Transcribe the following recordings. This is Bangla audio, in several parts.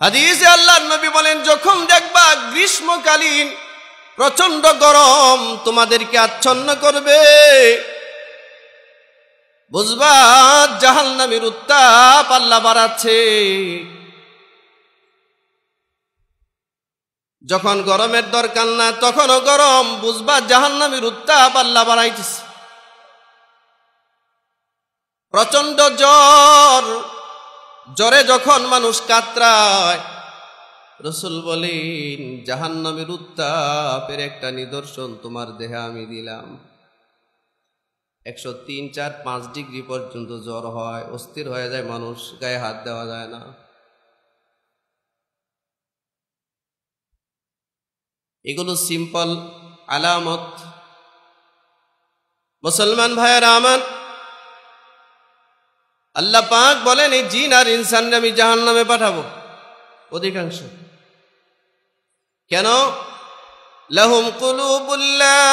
হাদিসে আল্লাহর নবী বলেন, যখন দেখবা গ্রীষ্মকালীন প্রচন্ড গরম তোমাদেরকে আচ্ছন্ন করবে, বুঝবা জাহান্নামের উত্তাপ আল্লাহ বাড়াচ্ছে। যখন গরমের দরকার না তখনও গরম, বুঝবা জাহান্নামের উত্তাপ আল্লাহ বাড়াইতেছে। প্রচন্ড জ্বরে যখন মানুষ কাতরায়, রাসূল বলেন জাহান্নামের উত্তাপের একটা নিদর্শন তোমার দেহে আমি দিলাম। 103, 4, 5 ডিগ্রি পর্যন্ত জ্বর হয়, অস্থির হয়ে যায় মানুষ, গায়ে হাত দেওয়া যায় না। এগুলো সিম্পল আলামত। মুসলমান ভাইয়েরা আমার, আল্লাহ পাক বলেন এই জিন আর ইনসানকে আমি জাহান্নামে পাঠাবো অধিকাংশ। কেন? লাহুম কুলুবুল লা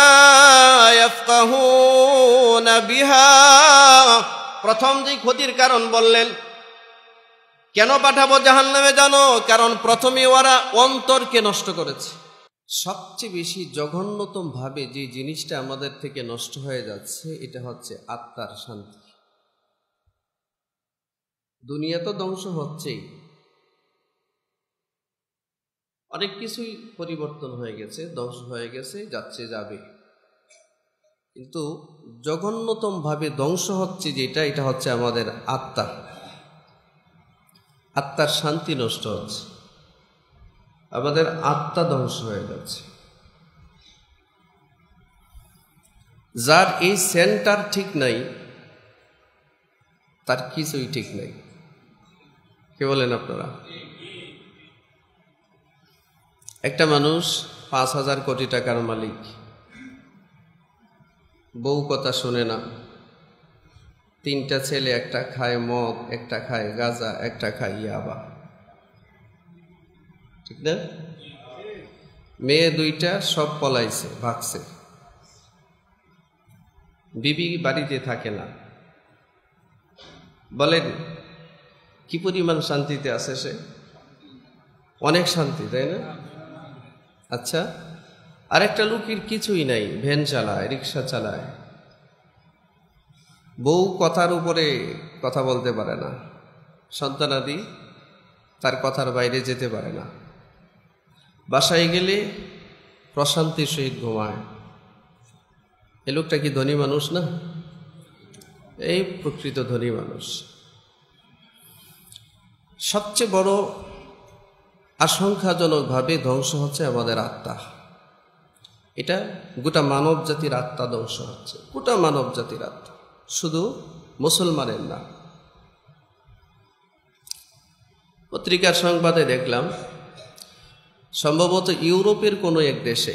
ইয়াফকাহুনা বিহা। প্রথম যে ক্ষতির কারণ বললেন, কেন পাঠাবো জাহান্নামে জানো? কারণ প্রথমে ওরা অন্তরকে নষ্ট করেছে। সবচেয়ে বেশি জঘন্যতম ভাবে যে জিনিসটা আমাদের থেকে নষ্ট হয়ে যাচ্ছে, এটা হচ্ছে আত্মার শান্তি। দুনিয়া তো ধ্বংস হচ্ছেই, অনেক কিছুই পরিবর্তন হয়ে গেছে, ধ্বংস হয়ে গেছে, যাচ্ছে, যাবে। কিন্তু জঘন্যতম ভাবে ধ্বংস হচ্ছে যেটা, এটা হচ্ছে আমাদের আত্মা। আত্মার শান্তি নষ্ট হচ্ছে, আমাদের আত্মা ধ্বংস হয়ে যাচ্ছে। যার এই সেন্টার ঠিক নাই, তার কিছুই ঠিক নাই। কে বলেন আপনারা? একটা মানুষ 5,000 কোটি টাকার মালিক, বউ কথা শুনে না, 3টা ছেলে, একটা খায় মদ, একটা খায় গাঁজা, একটা খায় ইয়াবা, ঠিক না? মেয়ে 2টা সব পলাইছে, ভাগছে। বিবি বাড়িতে থাকে না। বলেন কি পরিমাণ শান্তিতে আছে সে? অনেক শান্তি, তাই না? আচ্ছা, আরেকটা লোকের কিছুই নাই, ভ্যান চালায়, রিক্সা চালায়, বউ কথার উপরে কথা বলতে পারে না, সন্তানাদি তার কথার বাইরে যেতে পারে না, বাসায় গেলে প্রশান্তির সহিত ঘুমায়। এই লোকটা কি ধনী মানুষ না? এই প্রকৃত ধনী মানুষ। সবচেয়ে বড় আশঙ্কাজনকভাবে ধ্বংস হচ্ছে আমাদের আত্মা। এটা গোটা মানব জাতির আত্মা ধ্বংস হচ্ছে, গোটা মানব জাতির আত্মা, শুধু মুসলমানের না। পত্রিকার সংবাদে দেখলাম, সম্ভবত ইউরোপের কোনো এক দেশে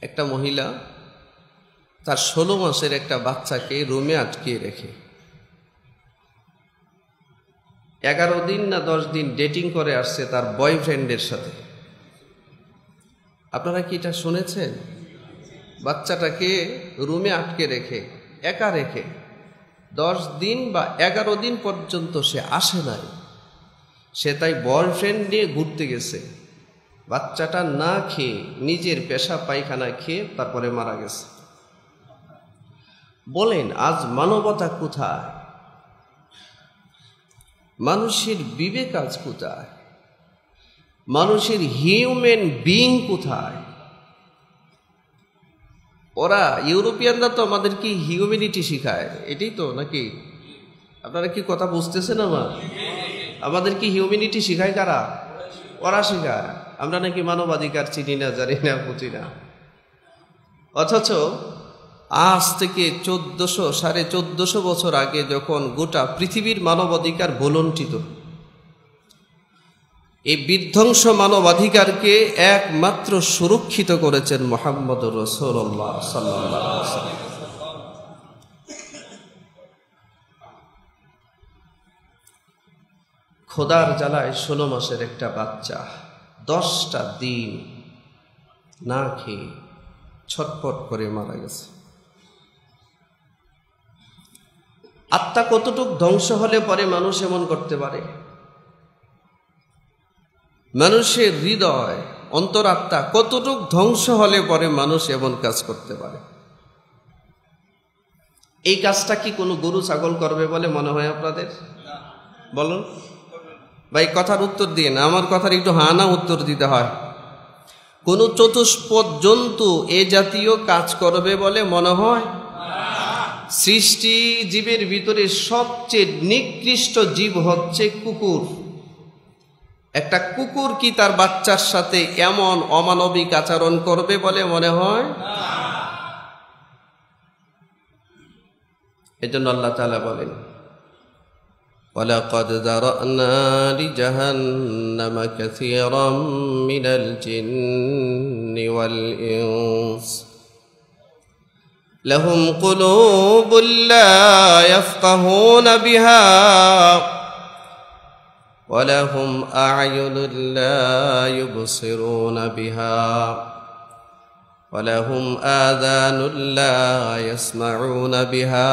একটা মহিলা তার 16 মাসের একটা বাচ্চাকে রুমে আটকিয়ে রেখে 11 দিন না 10 দিন ডেটিং করে আসছে তার বয়ফ্রেন্ডের সাথে। আপনারা কি এটা শুনেছেন? বাচ্চাটাকে রুমে আটকে রেখে, একা রেখে 10 দিন বা 11 দিন পর্যন্ত সে আসে নাই। সে তাই বয়ফ্রেন্ড নিয়ে ঘুরতে গেছে, বাচ্চাটা না খেয়ে, নিজের পেশাব পায়খানা খেয়ে তারপরে মারা গেছে। বলেন আজ মানবতা কোথায়? মানুষের বিবেক আজ কোথায়? মানুষের হিউম্যান বিইং কোথায়? ওরা ইউরোপিয়ানরা তো আমাদেরকে হিউম্যানিটি শিখায়, এটাই তো নাকি? আপনারা কি কথা বুঝতেছেন? আমাদের কি হিউম্যানিটি শিখায় কারা? ওরা শিখায়। আমরা নাকি মানবাধিকার চিনি না, জানি না, বুঝি না। অথচ আজ থেকে 1400 বছর আগে যখন গোটা পৃথিবীর মানবাধিকার ভুলুণ্ঠিত, এই বিধ্বংস মানবাধিকারকে একমাত্র সুরক্ষিত করেছেন মুহাম্মদুর রাসূলুল্লাহ সাল্লাল্লাহু আলাইহি ওয়াসাল্লাম। খোদার জ্বালায় 16 মাসের একটা বাচ্চা 10টা দিন না খেয়ে ছটফট করে মারা গেছে। আত্মা কতটুক ধ্বংস হলে পরে মানুষ এমন করতে পারে? মানুষের হৃদয় অন্তরাত্মা কতটুক ধ্বংস হলে পরে মানুষ এমন কাজ করতে পারে? এই কাজটা কি কোনো গরু ছাগল করবে বলে মনে হয় আপনাদের? বলুন ভাই, কথার উত্তর দিন, আমার কথার একটু হানা উত্তর দিতে হয়। কোন চতুষ্পদ জন্তু এ জাতীয় কাজ করবে বলে মনে হয়? সৃষ্টি জীবের ভিতরে সবচেয়ে নিকৃষ্ট জীব হচ্ছে কুকুর। একটা কুকুর কি তার বাচ্চার সাথে এমন অমানবিক আচরণ করবে বলে মনে হয়? এজন্য আল্লাহ তাআলা বলেন, ওয়ালাকাদ যারানা লিজাহান্নামা কাসীরাম মিনাল জিন্নি ওয়াল ইনস লাহুম কুলুবুন লা ইয়াফকাহুনা বিহা ওয়া লাহুম আ'য়ুনুন লা ইউবসিরুনা বিহা ওয়া লাহুম আযানুন লা ইয়াসমাউনা বিহা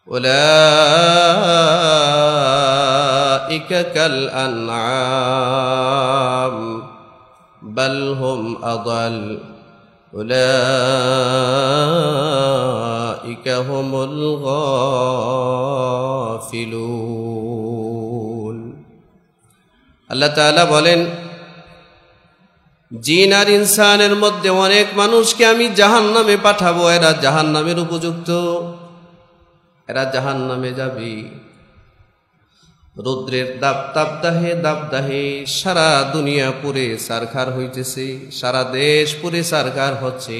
উলাইকা কাল আনআম বাল হুম আদাল উলাইকা হুমুল গাফিলুন। আল্লাহ তাআলা বলেন, জিন আর ইনসানের মধ্যে অনেক মানুষকে আমি জাহান্নামে পাঠাবো, এরা জাহান্নামের উপযুক্ত, এরা জাহান্নামে যাবে। রৌদ্রের দাবদাহে দাবদাহে সারা দুনিয়া পুরে সারখার হইতেছে, সারা দেশ পুরে সারখার হচ্ছে।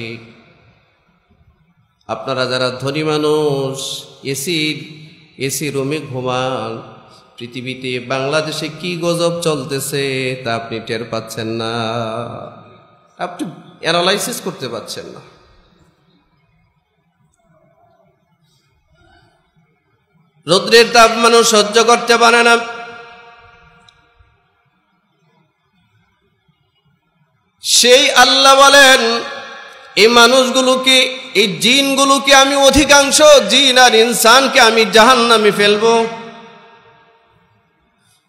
আপনারা যারা ধনী মানুষ এসি রুমে ঘুমান, পৃথিবীতে বাংলাদেশে কি গজব চলতেছে তা আপনি টের পাচ্ছেন না, আপনি অ্যানালাইসিস করতে পারছেন না। রৌদ্রের তাপ মানুষ সহ্য করতে পারে না। সেই আল্লাহ বলেন, এই মানুষগুলোকে, এই জিনগুলোকে আমি অধিকাংশ জিন আর ইনসানকে আমি জাহান্নামে ফেলবো।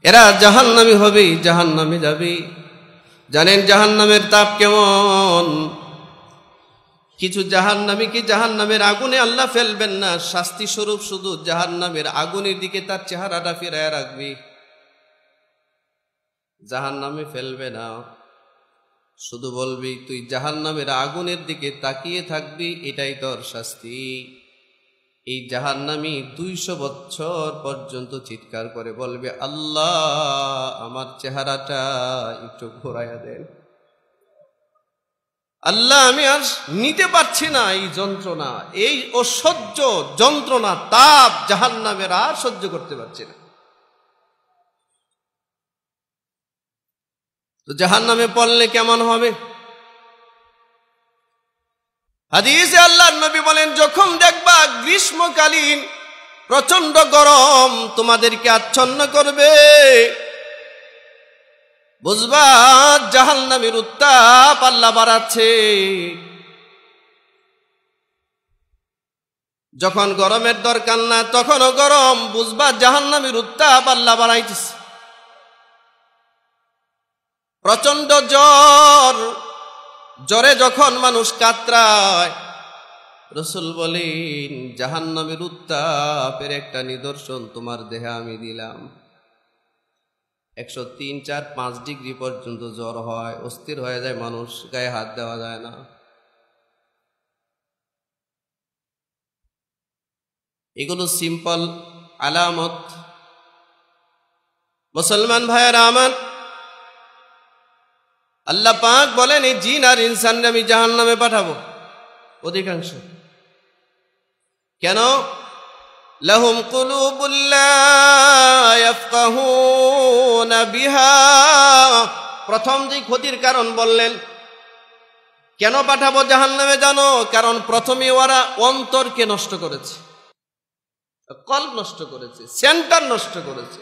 এরা জাহান্নামী হবে, জাহান্নামে যাবে। জানেন জাহান্নামের তাপ কেমন? কিছু জাহান্নামীকে জাহান্নামের আগুনে আল্লাহ ফেলবেন না, শাস্তি স্বরূপ শুধু জাহান্নামের আগুনের দিকে তার চেহারাটা ফিরায় রাখবে, জাহান্নামে ফেলবে না। শুধু বলবি তুই জাহান্নামের আগুনের দিকে তাকিয়ে থাকবি, এটাই তোর শাস্তি। এই জাহান্নামী 200 বছর পর্যন্ত চিৎকার করে বলবে, আল্লাহ আমার চেহারাটা একটু ঘোরাইয়া দেন, আল্লাহ আমি আর নিতে পারছি না এই যন্ত্রণা, এই অসহ্য যন্ত্রণা, তাপ জাহান্নামের আর সহ্য করতে পারছি না। তো জাহান্নামে পড়লে কেমন হবে? হাদিসে আল্লাহর নবী বলেন, যখন দেখবা গ্রীষ্মকালীন প্রচন্ড গরম তোমাদেরকে আচ্ছন্ন করবে, বুঝবা জাহান্নামের উত্তাপ আল্লাহ বাড়াচ্ছে। যখন গরমের দরকার না তখনও গরম, বুঝবা জাহান্নামের উত্তাপ আল্লাহ বাড়াইতেছে। প্রচন্ড জ্বরে যখন মানুষ কাতরায়, রাসূল বলেন জাহান্নামের উত্তাপের একটা নিদর্শন তোমার দেহে আমি দিলাম। 103, 4, 5 ডিগ্রি পর্যন্ত জ্বর হয়, অস্থির হয়ে যায় মানুষ, গায়ে হাত দেওয়া যায় না। এগুলো সিম্পল আলামত। মুসলমান ভাইয়েরা আমার, আল্লাহ পাক বলেন এই জিন আর ইনসানকে আমি জাহান্নামে পাঠাবো অধিকাংশ। কেন? লাহুম কুলুবুন লা ইয়াফকাহুনা বিহা। প্রথম যে ক্ষতির কারণ বললেন, কেন পাঠাবো জাহান্নামে জানো? কারণ প্রথমে ওরা অন্তরকে নষ্ট করেছে, কল্ব নষ্ট করেছে, সেন্টার নষ্ট করেছে।